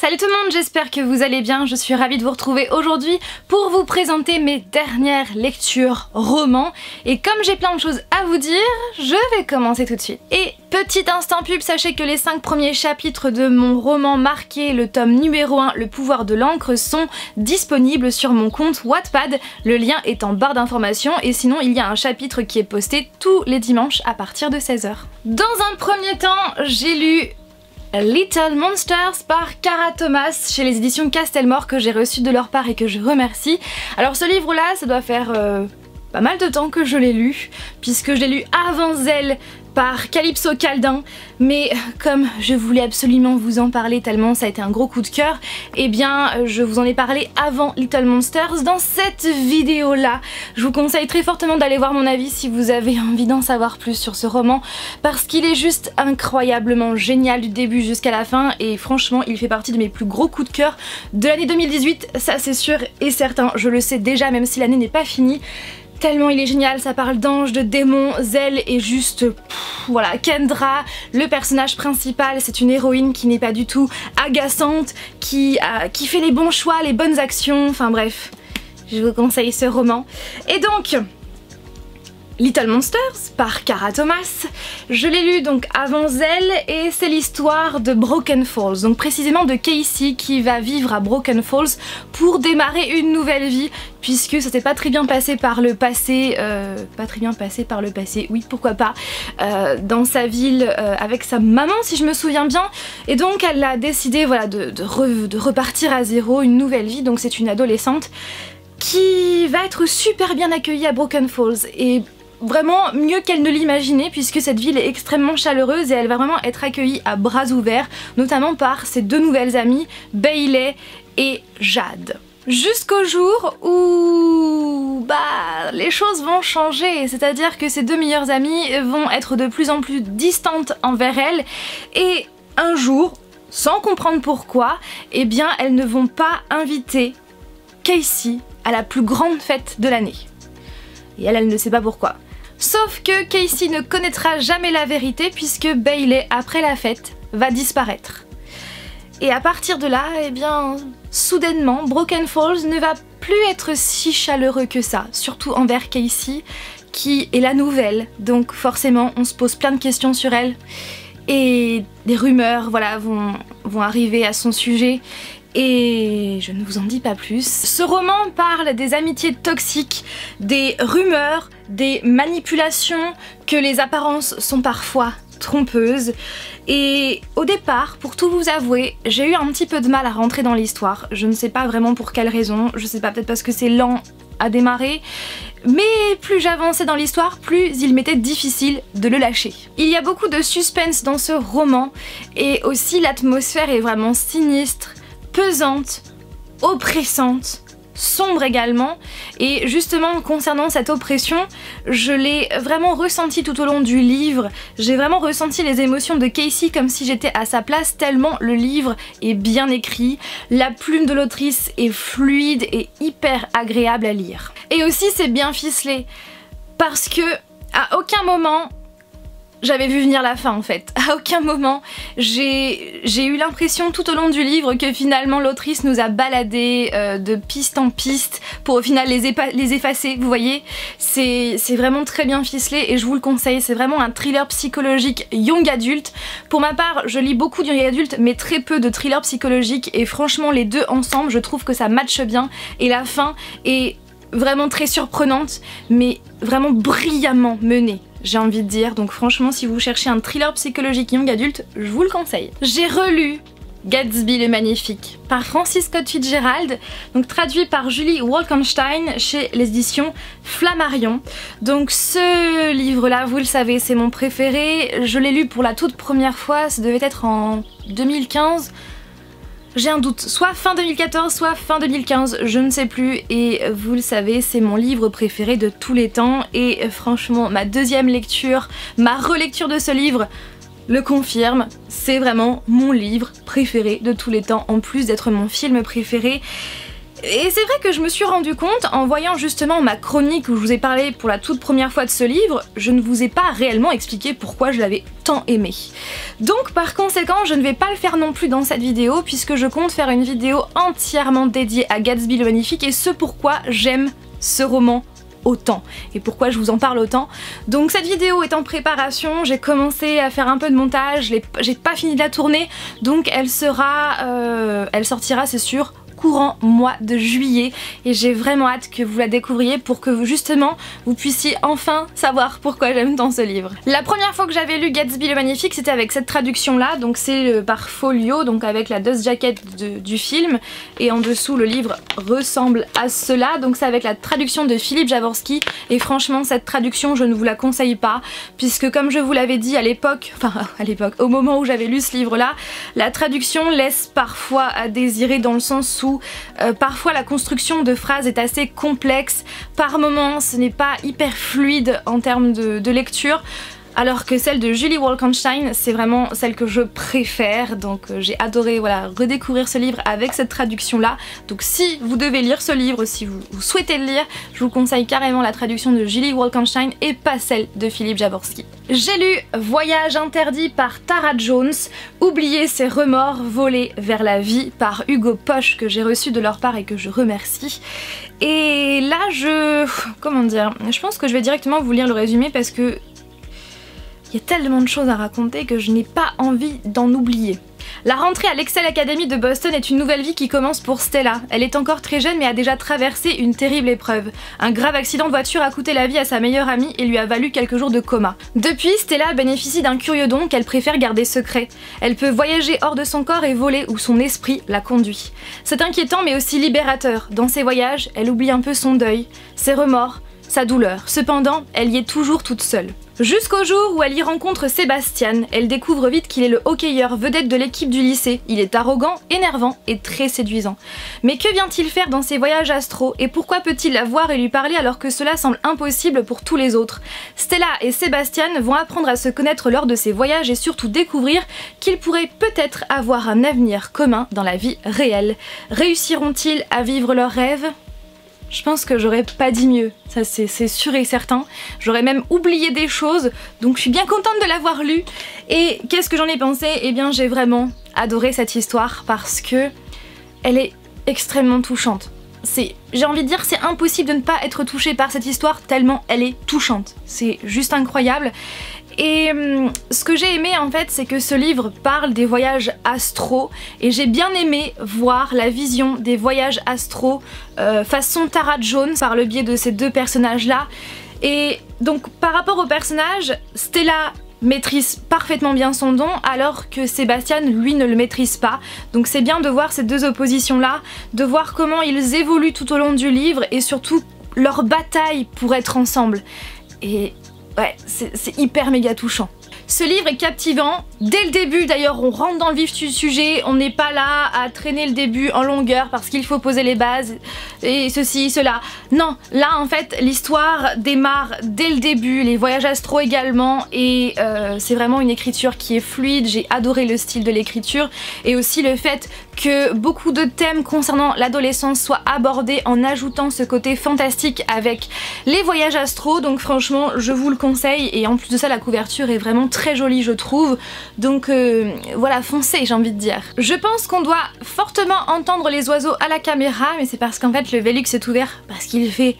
Salut tout le monde, j'espère que vous allez bien, je suis ravie de vous retrouver aujourd'hui pour vous présenter mes dernières lectures romans. Et comme j'ai plein de choses à vous dire, je vais commencer tout de suite. Et petit instant pub, sachez que les 5 premiers chapitres de mon roman marqué, le tome numéro 1, Le pouvoir de l'encre, sont disponibles sur mon compte Wattpad. Le lien est en barre d'informations et sinon il y a un chapitre qui est posté tous les dimanches à partir de 16 h. Dans un premier temps, j'ai lu Little Monsters par Cara Thomas chez les éditions Castelmore, que j'ai reçu de leur part et que je remercie. Alors ce livre là, ça doit faire pas mal de temps que je l'ai lu, puisque je l'ai lu avant Zèle par Calypso Caldin, mais comme je voulais absolument vous en parler tellement ça a été un gros coup de cœur, et bien je vous en ai parlé avant Little Monsters dans cette vidéo là. Je vous conseille très fortement d'aller voir mon avis si vous avez envie d'en savoir plus sur ce roman, parce qu'il est juste incroyablement génial du début jusqu'à la fin, et franchement il fait partie de mes plus gros coups de cœur de l'année 2018, ça c'est sûr et certain, je le sais déjà même si l'année n'est pas finie. Tellement il est génial, ça parle d'anges, de démons, Zèle est juste... voilà, Kendra, le personnage principal, c'est une héroïne qui n'est pas du tout agaçante, qui fait les bons choix, les bonnes actions, enfin bref, je vous conseille ce roman. Et donc... Little Monsters par Cara Thomas, je l'ai lu donc avant Zèle et c'est l'histoire de Broken Falls, donc précisément de Casey qui va vivre à Broken Falls pour démarrer une nouvelle vie, puisque ça s'est pas très bien passé par le passé, oui pourquoi pas, dans sa ville avec sa maman si je me souviens bien, et donc elle a décidé voilà, de repartir à zéro, une nouvelle vie, donc c'est une adolescente qui va être super bien accueillie à Broken Falls, et vraiment mieux qu'elle ne l'imaginait, puisque cette ville est extrêmement chaleureuse et elle va vraiment être accueillie à bras ouverts, notamment par ses deux nouvelles amies, Bailey et Jade. Jusqu'au jour où les choses vont changer, c'est-à-dire que ces deux meilleures amies vont être de plus en plus distantes envers elle, et un jour, sans comprendre pourquoi, eh bien elles ne vont pas inviter Casey à la plus grande fête de l'année. Et elle ne sait pas pourquoi. Sauf que Casey ne connaîtra jamais la vérité, puisque Bailey, après la fête, va disparaître. Et à partir de là, eh bien, soudainement, Broken Falls ne va plus être si chaleureux que ça, surtout envers Casey, qui est la nouvelle, donc forcément on se pose plein de questions sur elle, et des rumeurs voilà, vont arriver à son sujet. Et je ne vous en dis pas plus. Ce roman parle des amitiés toxiques, des rumeurs, des manipulations, que les apparences sont parfois trompeuses. Et au départ, pour tout vous avouer, j'ai eu un petit peu de mal à rentrer dans l'histoire. Je ne sais pas vraiment pour quelle raison, je sais pas, peut-être parce que c'est lent à démarrer. Mais plus j'avançais dans l'histoire, plus il m'était difficile de le lâcher. Il y a beaucoup de suspense dans ce roman, et aussi l'atmosphère est vraiment sinistre, pesante, oppressante, sombre également, et justement concernant cette oppression, je l'ai vraiment ressenti tout au long du livre. J'ai vraiment ressenti les émotions de Casey comme si j'étais à sa place, tellement le livre est bien écrit, la plume de l'autrice est fluide et hyper agréable à lire. Et aussi c'est bien ficelé, parce que à aucun moment j'avais vu venir la fin en fait. À aucun moment j'ai eu l'impression tout au long du livre que finalement l'autrice nous a baladé de piste en piste pour au final les effacer, vous voyez. C'est vraiment très bien ficelé et je vous le conseille, c'est vraiment un thriller psychologique young adulte. Pour ma part, je lis beaucoup de young adulte mais très peu de thriller psychologique, et franchement les deux ensemble, je trouve que ça matche bien, et la fin est vraiment très surprenante mais vraiment brillamment menée, j'ai envie de dire. Donc franchement si vous cherchez un thriller psychologique young adulte, je vous le conseille. J'ai relu Gatsby le Magnifique par Francis Scott Fitzgerald, donc traduit par Julie Wolkenstein chez les éditions Flammarion. Donc ce livre là, vous le savez, c'est mon préféré. Je l'ai lu pour la toute première fois, ça devait être en 2015. J'ai un doute, soit fin 2014, soit fin 2015, je ne sais plus, et vous le savez, c'est mon livre préféré de tous les temps, et franchement, ma deuxième lecture, ma relecture de ce livre le confirme, c'est vraiment mon livre préféré de tous les temps, en plus d'être mon film préféré. Et c'est vrai que je me suis rendu compte en voyant justement ma chronique où je vous ai parlé pour la toute première fois de ce livre, je ne vous ai pas réellement expliqué pourquoi je l'avais tant aimé. Donc par conséquent, je ne vais pas le faire non plus dans cette vidéo puisque je compte faire une vidéo entièrement dédiée à Gatsby le Magnifique et ce pourquoi j'aime ce roman autant et pourquoi je vous en parle autant. Donc cette vidéo est en préparation, j'ai commencé à faire un peu de montage, j'ai pas fini de la tourner, donc elle sortira c'est sûr courant mois de juillet et j'ai vraiment hâte que vous la découvriez pour que justement vous puissiez enfin savoir pourquoi j'aime tant ce livre. La première fois que j'avais lu Gatsby le Magnifique c'était avec cette traduction là, donc c'est par Folio, donc avec la dust jacket du film et en dessous le livre ressemble à cela, donc c'est avec la traduction de Philippe Jaworski et franchement cette traduction je ne vous la conseille pas puisque comme je vous l'avais dit à l'époque, au moment où j'avais lu ce livre là, la traduction laisse parfois à désirer dans le sens où parfois la construction de phrases est assez complexe, par moments ce n'est pas hyper fluide en termes de lecture, alors que celle de Julie Wolkenstein c'est vraiment celle que je préfère, donc j'ai adoré voilà, redécouvrir ce livre avec cette traduction là. Donc si vous devez lire ce livre, si vous souhaitez le lire, je vous conseille carrément la traduction de Julie Wolkenstein et pas celle de Philippe Jaworski. J'ai lu Voyage interdit par Tara Jones, Oublier ses remords, voler vers la vie par Hugo Poche que j'ai reçu de leur part et que je remercie. Et là comment dire, je pense que je vais directement vous lire le résumé parce que il y a tellement de choses à raconter que je n'ai pas envie d'en oublier. La rentrée à l'Excel Academy de Boston est une nouvelle vie qui commence pour Stella. Elle est encore très jeune mais a déjà traversé une terrible épreuve. Un grave accident de voiture a coûté la vie à sa meilleure amie et lui a valu quelques jours de coma. Depuis, Stella bénéficie d'un curieux don qu'elle préfère garder secret. Elle peut voyager hors de son corps et voler où son esprit la conduit. C'est inquiétant mais aussi libérateur. Dans ses voyages, elle oublie un peu son deuil, ses remords, sa douleur. Cependant, elle y est toujours toute seule. Jusqu'au jour où elle y rencontre Sébastien, elle découvre vite qu'il est le hockeyeur vedette de l'équipe du lycée. Il est arrogant, énervant et très séduisant. Mais que vient-il faire dans ses voyages astro et pourquoi peut-il la voir et lui parler alors que cela semble impossible pour tous les autres? Stella et Sébastien vont apprendre à se connaître lors de ces voyages et surtout découvrir qu'ils pourraient peut-être avoir un avenir commun dans la vie réelle. Réussiront-ils à vivre leurs rêves? Je pense que j'aurais pas dit mieux, ça c'est sûr et certain. J'aurais même oublié des choses, donc je suis bien contente de l'avoir lu. Et qu'est-ce que j'en ai pensé? Eh bien j'ai vraiment adoré cette histoire parce que elle est extrêmement touchante. J'ai envie de dire c'est impossible de ne pas être touché par cette histoire tellement elle est touchante. C'est juste incroyable. Et ce que j'ai aimé en fait c'est que ce livre parle des voyages astro et j'ai bien aimé voir la vision des voyages astro façon Tara Jones par le biais de ces deux personnages là. Et donc par rapport aux personnages, Stella maîtrise parfaitement bien son don alors que Sébastien lui ne le maîtrise pas, donc c'est bien de voir ces deux oppositions là, de voir comment ils évoluent tout au long du livre et surtout leur bataille pour être ensemble. Et ouais, c'est hyper méga touchant. Ce livre est captivant, dès le début d'ailleurs on rentre dans le vif du sujet, on n'est pas là à traîner le début en longueur parce qu'il faut poser les bases et ceci, cela. Non, là en fait l'histoire démarre dès le début, les voyages astro également et c'est vraiment une écriture qui est fluide, j'ai adoré le style de l'écriture et aussi le fait que beaucoup de thèmes concernant l'adolescence soient abordés en ajoutant ce côté fantastique avec les voyages astro, donc franchement je vous le conseille et en plus de ça la couverture est vraiment très jolie je trouve, donc voilà foncez j'ai envie de dire. Je pense qu'on doit fortement entendre les oiseaux à la caméra mais c'est parce qu'en fait le Velux est ouvert parce qu'il fait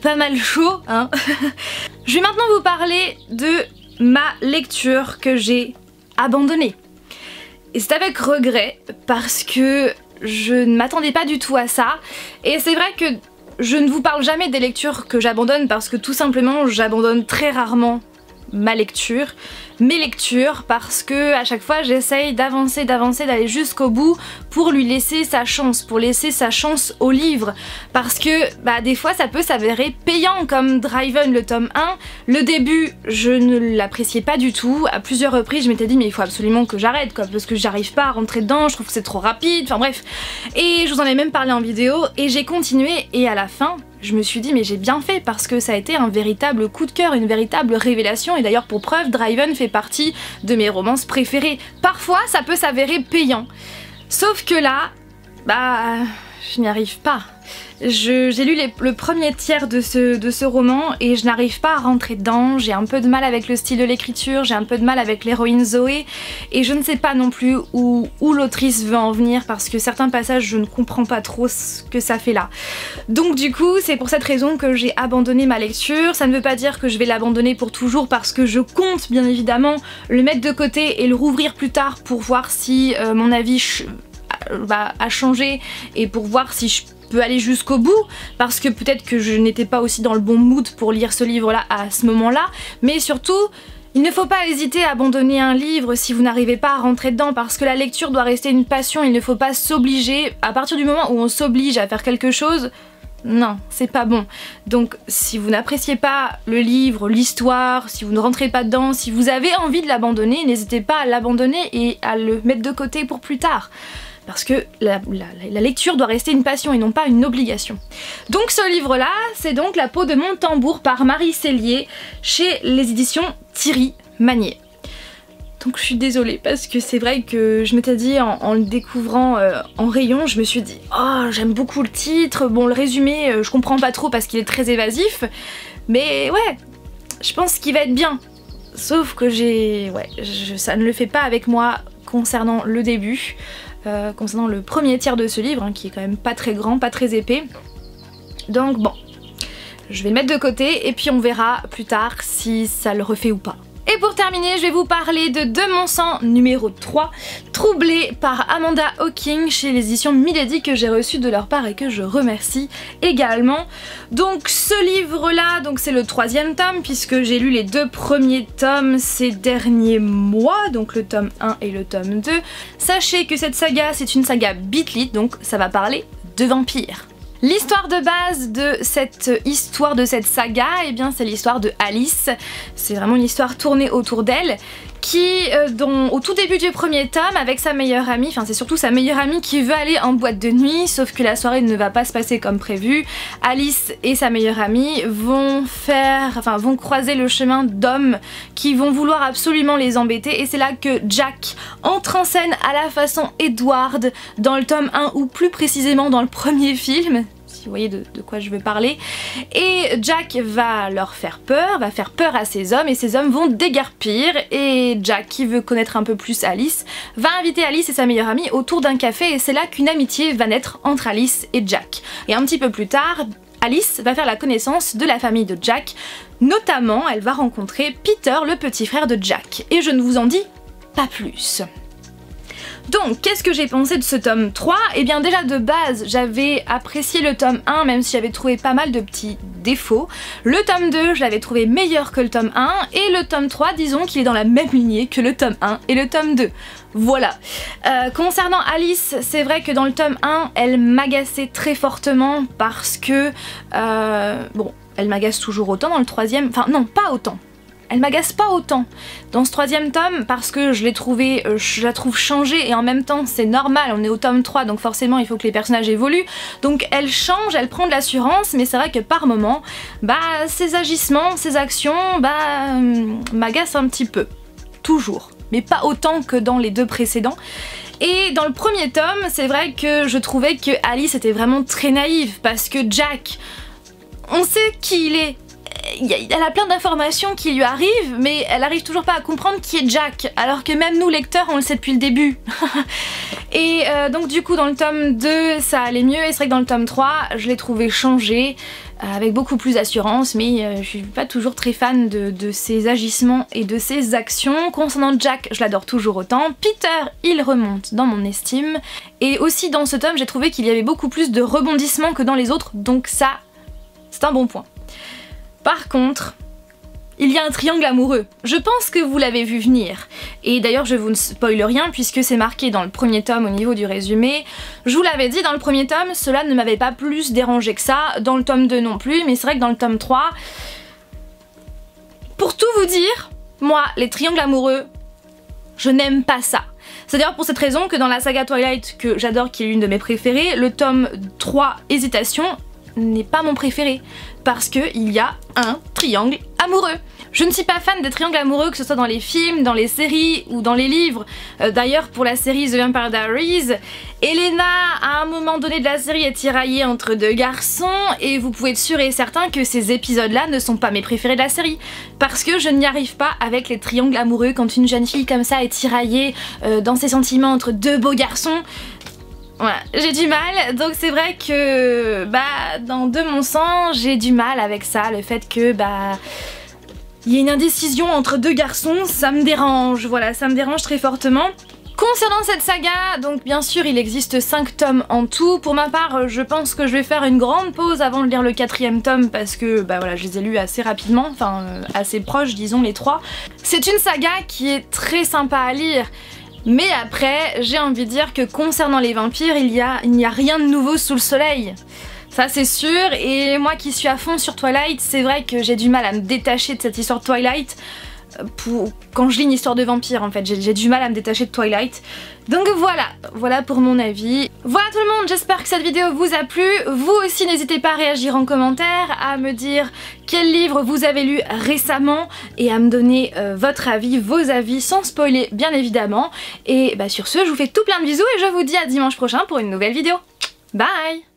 pas mal chaud hein. Je vais maintenant vous parler de ma lecture que j'ai abandonnée. Et c'est avec regret parce que je ne m'attendais pas du tout à ça et c'est vrai que je ne vous parle jamais des lectures que j'abandonne parce que tout simplement j'abandonne très rarement ma lecture, mes lectures parce que à chaque fois j'essaye d'avancer, d'aller jusqu'au bout pour lui laisser sa chance, pour laisser sa chance au livre parce que bah des fois ça peut s'avérer payant comme Driven le tome 1. Le début je ne l'appréciais pas du tout, à plusieurs reprises je m'étais dit mais il faut absolument que j'arrête quoi parce que j'arrive pas à rentrer dedans, je trouve que c'est trop rapide, enfin bref. Et je vous en ai même parlé en vidéo et j'ai continué et à la fin je me suis dit mais j'ai bien fait parce que ça a été un véritable coup de cœur, une véritable révélation et d'ailleurs pour preuve Driven fait partie de mes romances préférées. Parfois ça peut s'avérer payant, sauf que là, bah je n'y arrive pas. J'ai lu le premier tiers de ce roman et je n'arrive pas à rentrer dedans. J'ai un peu de mal avec le style de l'écriture, j'ai un peu de mal avec l'héroïne Zoé et je ne sais pas non plus où l'autrice veut en venir parce que certains passages je ne comprends pas trop ce que ça fait là. Donc du coup c'est pour cette raison que j'ai abandonné ma lecture. Ça ne veut pas dire que je vais l'abandonner pour toujours parce que je compte bien évidemment le mettre de côté et le rouvrir plus tard pour voir si mon avis a changé et pour voir si je peux aller jusqu'au bout parce que peut-être que je n'étais pas aussi dans le bon mood pour lire ce livre là à ce moment là, mais surtout il ne faut pas hésiter à abandonner un livre si vous n'arrivez pas à rentrer dedans parce que la lecture doit rester une passion. Il ne faut pas s'obliger. À partir du moment où on s'oblige à faire quelque chose, non, c'est pas bon. Donc si vous n'appréciez pas le livre, l'histoire, si vous ne rentrez pas dedans, si vous avez envie de l'abandonner, n'hésitez pas à l'abandonner et à le mettre de côté pour plus tard. Parce que la lecture doit rester une passion et non pas une obligation. Donc ce livre-là, c'est donc La peau de mon tambour par Marie Sellier chez les éditions Thierry Magnier. Donc je suis désolée parce que c'est vrai que je m'étais dit en le découvrant en rayon, je me suis dit oh j'aime beaucoup le titre, bon le résumé je comprends pas trop parce qu'il est très évasif, mais ouais, je pense qu'il va être bien. Sauf que ça ne le fait pas avec moi concernant le début. Concernant le premier tiers de ce livre, hein, qui est quand même pas très grand, pas très épais. Donc bon, je vais le mettre de côté et puis on verra plus tard si ça le refait ou pas. Et pour terminer, je vais vous parler de De mon sang numéro 3, Troublé par Amanda Hawking chez les éditions Milady que j'ai reçu de leur part et que je remercie également. Donc ce livre-là, c'est le 3e tome puisque j'ai lu les 2 premiers tomes ces derniers mois, donc le tome 1 et le tome 2. Sachez que cette saga, c'est une saga Beat-Lit, donc ça va parler de vampires. L'histoire de base de cette saga, eh bien c'est l'histoire de Alice. C'est vraiment une histoire tournée autour d'elle qui, au tout début du premier tome, avec sa meilleure amie, enfin c'est surtout sa meilleure amie qui veut aller en boîte de nuit, sauf que la soirée ne va pas se passer comme prévu. Alice et sa meilleure amie vont croiser le chemin d'hommes qui vont vouloir absolument les embêter et c'est là que Jack entre en scène à la façon Edward dans le tome 1 ou plus précisément dans le premier film. Si vous voyez de quoi je veux parler. Et Jack va leur faire peur, va faire peur à ces hommes et ces hommes vont déguerpir et Jack, qui veut connaître un peu plus Alice, va inviter Alice et sa meilleure amie autour d'un café et c'est là qu'une amitié va naître entre Alice et Jack. Et un petit peu plus tard, Alice va faire la connaissance de la famille de Jack, notamment elle va rencontrer Peter, le petit frère de Jack. Et je ne vous en dis pas plus. Donc, qu'est-ce que j'ai pensé de ce tome 3 ? Eh bien déjà de base, j'avais apprécié le tome 1 même si j'avais trouvé pas mal de petits défauts. Le tome 2, je l'avais trouvé meilleur que le tome 1 et le tome 3, disons qu'il est dans la même lignée que le tome 1 et le tome 2. Voilà. Concernant Alice, c'est vrai que dans le tome 1, elle m'agaçait très fortement parce que... elle m'agace toujours autant dans le 3e... Enfin non, pas autant. Elle m'agace pas autant dans ce 3e tome parce que je la trouve changée et en même temps c'est normal, on est au tome 3 donc forcément il faut que les personnages évoluent, donc elle change, elle prend de l'assurance, mais c'est vrai que par moments, ses agissements, ses actions, m'agacent un petit peu, toujours, mais pas autant que dans les 2 précédents. Et dans le premier tome, c'est vrai que je trouvais que Alice était vraiment très naïve parce que Jack, on sait qui il est. Elle a plein d'informations qui lui arrivent, mais elle arrive toujours pas à comprendre qui est Jack, alors que même nous lecteurs on le sait depuis le début. Et donc du coup dans le tome 2 ça allait mieux, et c'est vrai que dans le tome 3 je l'ai trouvé changé, avec beaucoup plus d'assurance, mais je suis pas toujours très fan de ses agissements et de ses actions. Concernant Jack, je l'adore toujours autant. Peter, il remonte dans mon estime, et aussi dans ce tome j'ai trouvé qu'il y avait beaucoup plus de rebondissements que dans les autres, donc ça, c'est un bon point. Par contre, il y a un triangle amoureux. Je pense que vous l'avez vu venir. Et d'ailleurs, je vous ne spoile rien puisque c'est marqué dans le premier tome au niveau du résumé. Je vous l'avais dit, dans le premier tome, cela ne m'avait pas plus dérangé que ça. Dans le tome 2 non plus, mais c'est vrai que dans le tome 3... Pour tout vous dire, moi, les triangles amoureux, je n'aime pas ça. C'est d'ailleurs pour cette raison que dans la saga Twilight, que j'adore, qui est l'une de mes préférées, le tome 3, Hésitation, n'est pas mon préféré parce qu'il y a un triangle amoureux. Je ne suis pas fan des triangles amoureux, que ce soit dans les films, dans les séries ou dans les livres. D'ailleurs, pour la série The Vampire Diaries, Elena, à un moment donné de la série, est tiraillée entre deux garçons et vous pouvez être sûr et certain que ces épisodes-là ne sont pas mes préférés de la série. Parce que je n'y arrive pas avec les triangles amoureux quand une jeune fille comme ça est tiraillée dans ses sentiments entre deux beaux garçons. Voilà, j'ai du mal, donc c'est vrai que de mon sens, j'ai du mal avec ça, le fait que il y a une indécision entre deux garçons, ça me dérange, voilà, ça me dérange très fortement. Concernant cette saga, donc bien sûr il existe 5 tomes en tout. Pour ma part, je pense que je vais faire une grande pause avant de lire le 4e tome parce que voilà, je les ai lus assez rapidement, enfin assez proches disons les 3. C'est une saga qui est très sympa à lire. Mais après, j'ai envie de dire que concernant les vampires, il n'y a rien de nouveau sous le soleil. Ça c'est sûr, et moi qui suis à fond sur Twilight, c'est vrai que j'ai du mal à me détacher de cette histoire de Twilight. Quand je lis une histoire de vampire en fait, j'ai du mal à me détacher de Twilight. Donc voilà pour mon avis. Voilà tout le monde, j'espère que cette vidéo vous a plu. Vous aussi n'hésitez pas à réagir en commentaire, à me dire quel livre vous avez lu récemment et à me donner votre avis, vos avis, sans spoiler bien évidemment. Et sur ce, je vous fais tout plein de bisous et je vous dis à dimanche prochain pour une nouvelle vidéo. Bye!